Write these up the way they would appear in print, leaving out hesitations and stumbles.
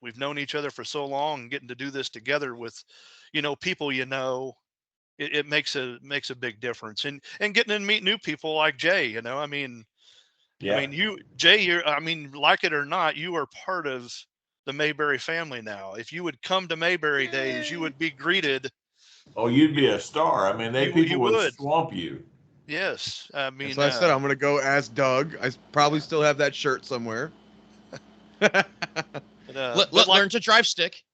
we've known each other for so long, and getting to do this together with, people, it makes a big difference. And getting to meet new people like Jay, Yeah. you, Jay, like it or not, you are part of the Mayberry family now. If you would come to Mayberry days, you would be greeted. Oh, you'd be a star. I mean, people You would would. swamp you. Yes. And so I said I'm gonna go as Doug. Probably still have that shirt somewhere. But learn to drive stick.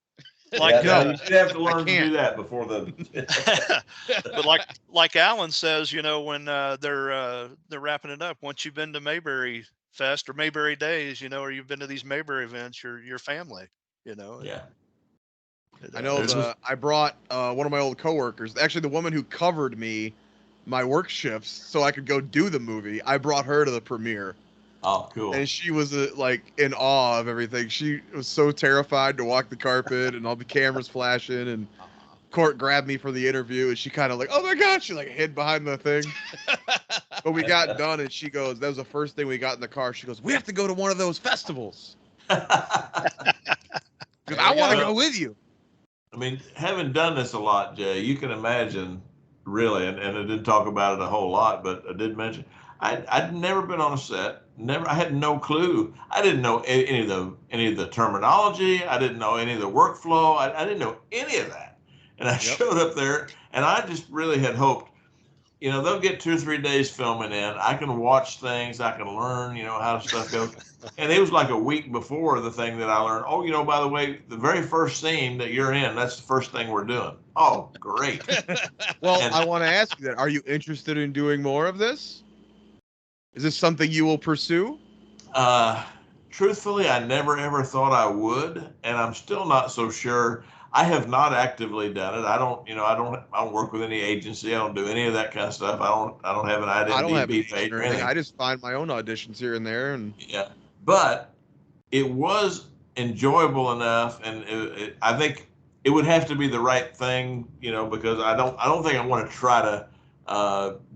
Like no, you did have to learn to can't. do that before the. but like Alan says, when they're wrapping it up, once you've been to Mayberry Fest or Mayberry Days, or you've been to these Mayberry events, you're family. Yeah. I know I brought one of my old coworkers, actually the woman who covered me my work shifts so I could go do the movie. I brought her to the premiere. Oh, cool. And she was like in awe of everything. She was so terrified to walk the carpet and all the cameras flashing, and Court grabbed me for the interview, and she kind of like, oh my God, she like hid behind the thing. But we got done, and she goes, that was the first thing we got in the car. She goes, we have to go to one of those festivals. Because I want to go with you. I mean, having done this a lot, Jay, you can imagine, really, and I didn't talk about it a whole lot, but I did mention, I'd never been on a set. I had no clue. I didn't know any of the terminology. I didn't know any of the workflow. I didn't know any of that. And I showed up there, and I just really had hoped, they'll get 2 or 3 days filming in. I can watch things. I can learn, how stuff goes. And it was like a week before the thing that I learned. Oh, by the way, the very first scene that you're in, that's the first thing we're doing. Oh, great. Well, I want to ask you that. Are you interested in doing more of this? Is this something you will pursue? Truthfully, I never ever thought I would, and I'm still not so sure. I have not actively done it. I don't work with any agency. I don't do any of that kind of stuff. I don't have an IMDb page or anything. I just find my own auditions here and there, and yeah. But it was enjoyable enough, and I think it would have to be the right thing, because I don't think I want to try to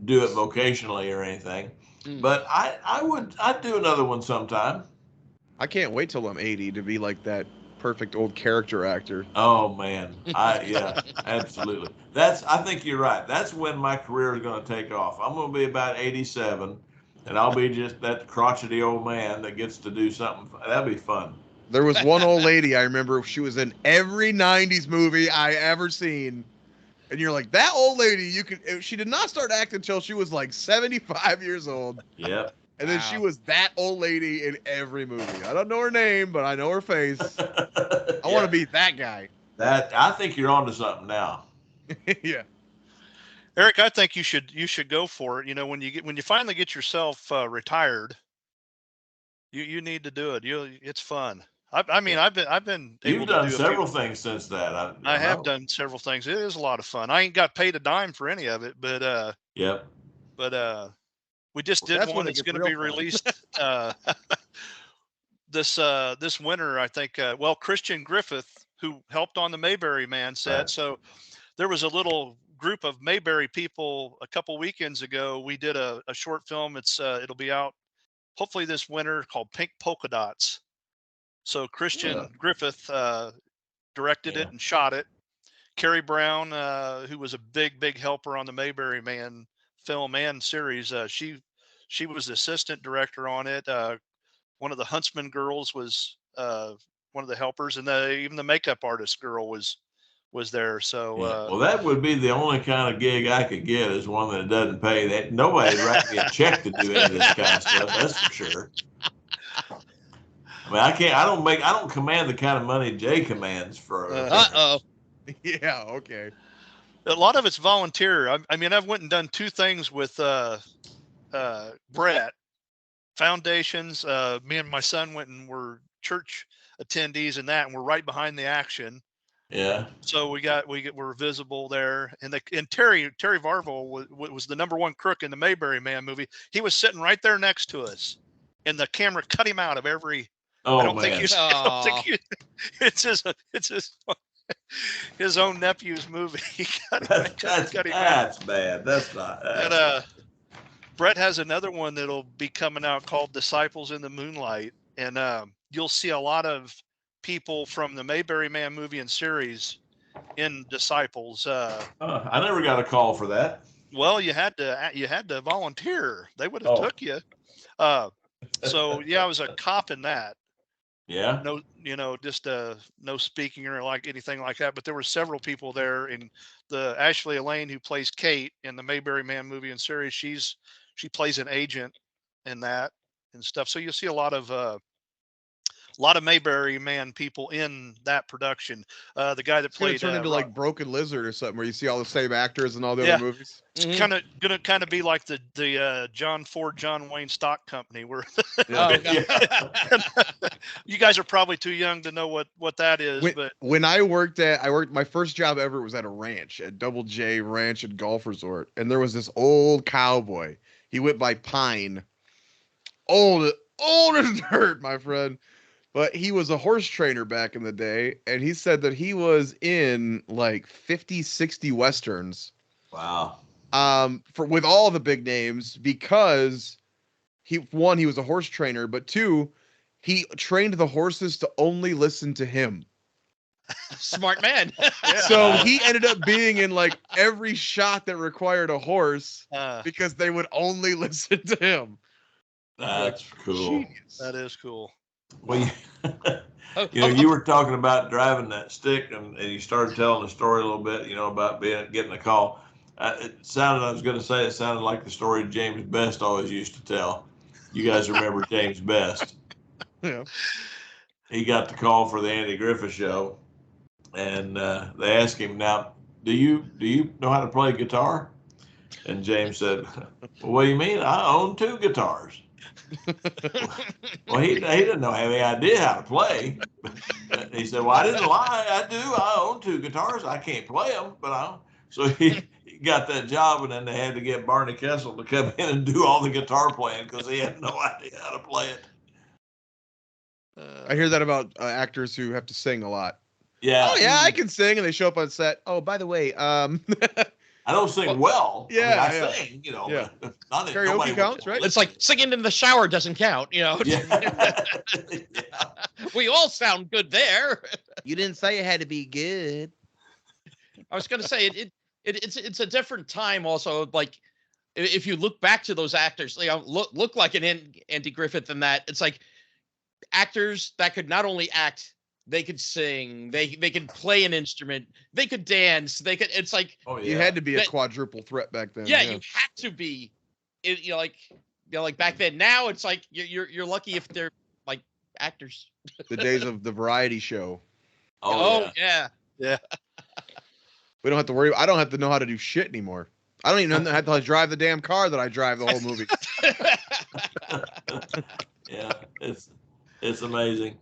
do it vocationally or anything. But I'd do another one sometime. I can't wait till I'm 80 to be like that perfect old character actor. Oh man, yeah, absolutely. I think you're right. That's when my career is going to take off. I'm going to be about 87, and I'll be just that crotchety old man that gets to do something. That'd be fun. There was one old lady I remember. She was in every 90s movie I ever seen. And you're like, that old lady, she did not start acting until she was like 75 years old. Yep. And then she was that old lady in every movie. I don't know her name, but I know her face. I want to be that guy. I think you're onto something now. Yeah. Eric, I think you should go for it. When you finally get yourself retired, you need to do it. It's fun. I've been. You've done several things since that. I have done several things. It is a lot of fun. I ain't got paid a dime for any of it, but yep. But we just did one that's going to be released this winter, I think. Christian Griffith, who helped on the Mayberry Man set. Right. So there was a little group of Mayberry people a couple weekends ago. We did a short film. It'll be out hopefully this winter, called Pink Polka Dots. So Christian Griffith directed it and shot it. Carrie Brown, who was a big helper on the Mayberry Man film and series, she was the assistant director on it. One of the Huntsman girls was one of the helpers, and even the makeup artist girl was there. So that would be the only kind of gig I could get, is one that doesn't pay. That nobody'd write me a check to do any of this kind of stuff. That's for sure. I mean, I don't command the kind of money Jay commands for. Yeah. Okay. A lot of it's volunteer. I've went and done 2 things with Brett foundations. Me and my son went and were church attendees in that, and we're right behind the action. Yeah. So we're visible there, and Terry Varvel was the number 1 crook in the Mayberry Man movie. He was sitting right there next to us, and the camera cut him out of every. Oh, I don't man. It's his own nephew's movie. That's bad. That's not. And Brett has another one that'll be coming out called Disciples in the Moonlight, and you'll see a lot of people from the Mayberry Man movie and series in Disciples. I never got a call for that. Well, you had to volunteer. They would have Oh. took you. So yeah, I was a cop in that. Yeah. No, just no speaking or like anything like that. But there were several people there. In the Ashley Elaine, who plays Kate in the Mayberry Man movie and series, she plays an agent in that and stuff. So you'll see a lot of Mayberry Man people in that production. The guy that It's gonna played turn into like Broken Lizard or something, where you see all the same actors in all the other movies. It's gonna kind of be like the John Ford, John Wayne stock company, where you guys are probably too young to know what that is. But when I worked my first job ever was at a ranch, at Double J Ranch and Golf Resort, and there was this old cowboy. He went by Pine, old as dirt, my friend. But he was a horse trainer back in the day, and he said that he was in like 50, 60 westerns. Wow. With all the big names, because he was a horse trainer, but two, he trained the horses to only listen to him. Smart man. So he ended up being in like every shot that required a horse because they would only listen to him. That's cool. Genius. that is cool. Well, you were talking about driving that stick, and you started telling the story a little bit, about getting a call. It sounded like the story James Best always used to tell. You guys remember James Best? Yeah. He got the call for the Andy Griffith Show, and they asked him, "Now, do you know how to play guitar?" And James said, "Well, what do you mean? I own 2 guitars." Well, he didn't have any idea how to play. He said, "Well, I didn't lie. I do. I own 2 guitars. I can't play them, but I own." So he got that job, and then they had to get Barney Kessel to come in and do all the guitar playing because he had no idea how to play it. I hear that about actors who have to sing a lot. Yeah. Oh yeah, I can sing, and they show up on set. Oh, by the way, I don't sing well. Yeah, I sing, Yeah. Not Karaoke counts, right? It's like singing in the shower doesn't count, Yeah. We all sound good there. You didn't say it had to be good. I was going to say it's a different time also. Like if you look back to those actors, look like an Andy Griffith and that, it's like actors that could not only act, they could sing, they could play an instrument, they could dance, it's like, Oh, yeah. You had to be a quadruple threat back then. yeah, you had to be, like back then. Now it's like you're lucky if they're like actors. The days of the variety show. Oh, yeah. We don't have to worry. I don't have to know how to do shit anymore. I don't even have to drive the damn car that I drive the whole movie. Yeah, it's amazing.